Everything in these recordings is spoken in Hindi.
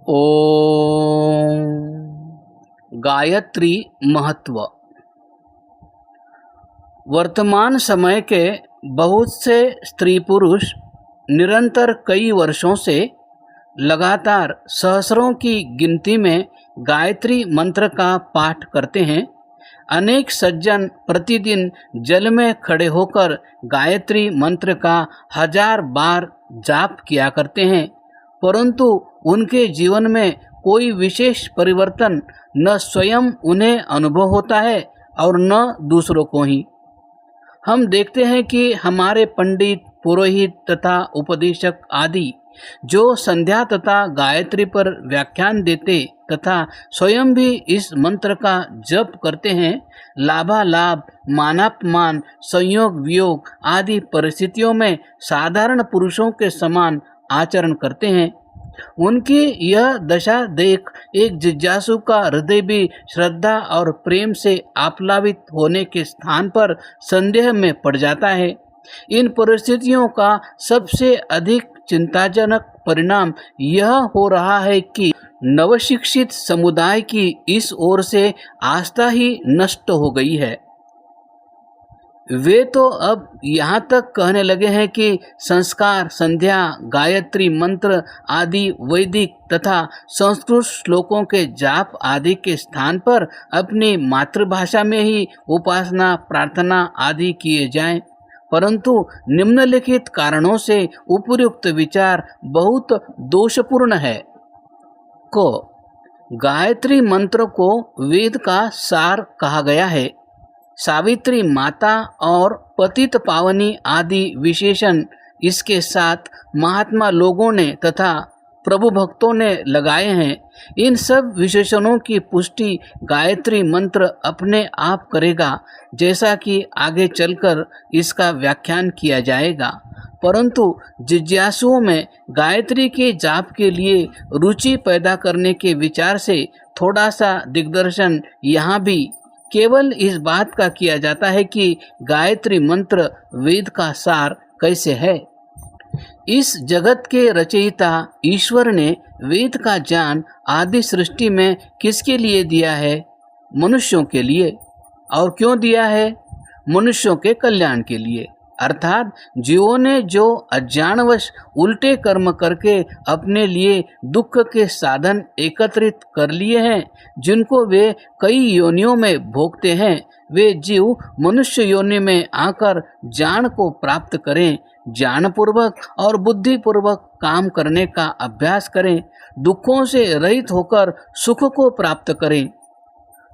ओम गायत्री महत्व। वर्तमान समय के बहुत से स्त्री पुरुष निरंतर कई वर्षों से लगातार सहस्रों की गिनती में गायत्री मंत्र का पाठ करते हैं। अनेक सज्जन प्रतिदिन जल में खड़े होकर गायत्री मंत्र का 1000 बार जाप किया करते हैं, परंतु उनके जीवन में कोई विशेष परिवर्तन न स्वयं उन्हें अनुभव होता है और न दूसरों को ही। हम देखते हैं कि हमारे पंडित, पुरोहित तथा उपदेशक आदि जो संध्या तथा गायत्री पर व्याख्यान देते तथा स्वयं भी इस मंत्र का जप करते हैं, लाभालाभ, मानापमान, संयोग वियोग आदि परिस्थितियों में साधारण पुरुषों के समान आचरण करते हैं। उनकी यह दशा देख एक जिज्ञासु का हृदय भी श्रद्धा और प्रेम से आप्लावित होने के स्थान पर संदेह में पड़ जाता है। इन परिस्थितियों का सबसे अधिक चिंताजनक परिणाम यह हो रहा है कि नवशिक्षित समुदाय की इस ओर से आस्था ही नष्ट हो गई है। वे तो अब यहाँ तक कहने लगे हैं कि संस्कार, संध्या, गायत्री मंत्र आदि वैदिक तथा संस्कृत श्लोकों के जाप आदि के स्थान पर अपनी मातृभाषा में ही उपासना, प्रार्थना आदि किए जाएं, परंतु निम्नलिखित कारणों से उपयुक्त विचार बहुत दोषपूर्ण है। को गायत्री मंत्र को वेद का सार कहा गया है। सावित्री माता और पतित पावनी आदि विशेषण इसके साथ महात्मा लोगों ने तथा प्रभु भक्तों ने लगाए हैं। इन सब विशेषणों की पुष्टि गायत्री मंत्र अपने आप करेगा, जैसा कि आगे चलकर इसका व्याख्यान किया जाएगा। परंतु जिज्ञासुओं में गायत्री के जाप के लिए रुचि पैदा करने के विचार से थोड़ा सा दिग्दर्शन यहाँ भी केवल इस बात का किया जाता है कि गायत्री मंत्र वेद का सार कैसे है। इस जगत के रचयिता ईश्वर ने वेद का ज्ञान आदि सृष्टि में किसके लिए दिया है? मनुष्यों के लिए। और क्यों दिया है? मनुष्यों के कल्याण के लिए। अर्थात जीवों ने जो अज्ञानवश उल्टे कर्म करके अपने लिए दुख के साधन एकत्रित कर लिए हैं, जिनको वे कई योनियों में भोगते हैं, वे जीव मनुष्य योनि में आकर ज्ञान को प्राप्त करें, ज्ञानपूर्वक और बुद्धिपूर्वक काम करने का अभ्यास करें, दुखों से रहित होकर सुख को प्राप्त करें,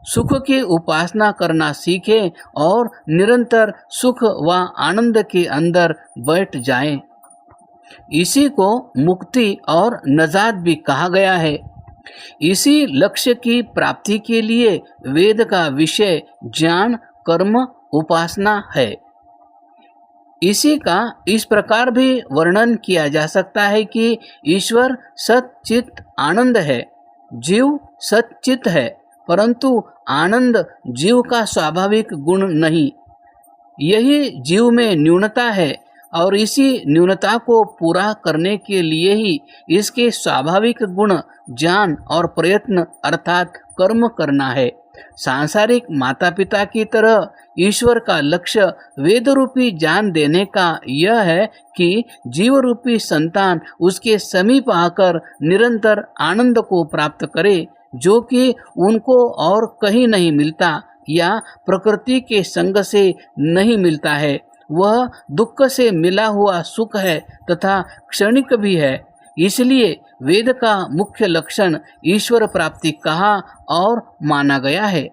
सुख की उपासना करना सीखें और निरंतर सुख व आनंद के अंदर बैठ जाएं। इसी को मुक्ति और नजात भी कहा गया है। इसी लक्ष्य की प्राप्ति के लिए वेद का विषय ज्ञान, कर्म, उपासना है। इसी का इस प्रकार भी वर्णन किया जा सकता है कि ईश्वर सच्चित आनंद है, जीव सच्चित है, परंतु आनंद जीव का स्वाभाविक गुण नहीं। यही जीव में न्यूनता है और इसी न्यूनता को पूरा करने के लिए ही इसके स्वाभाविक गुण ज्ञान और प्रयत्न अर्थात कर्म करना है। सांसारिक माता पिता की तरह ईश्वर का लक्ष्य वेद रूपी ज्ञान देने का यह है कि जीव रूपी संतान उसके समीप आकर निरंतर आनंद को प्राप्त करे, जो कि उनको और कहीं नहीं मिलता या प्रकृति के संग से नहीं मिलता है। वह दुख से मिला हुआ सुख है तथा क्षणिक भी है। इसलिए वेद का मुख्य लक्षण ईश्वर प्राप्ति कहा और माना गया है।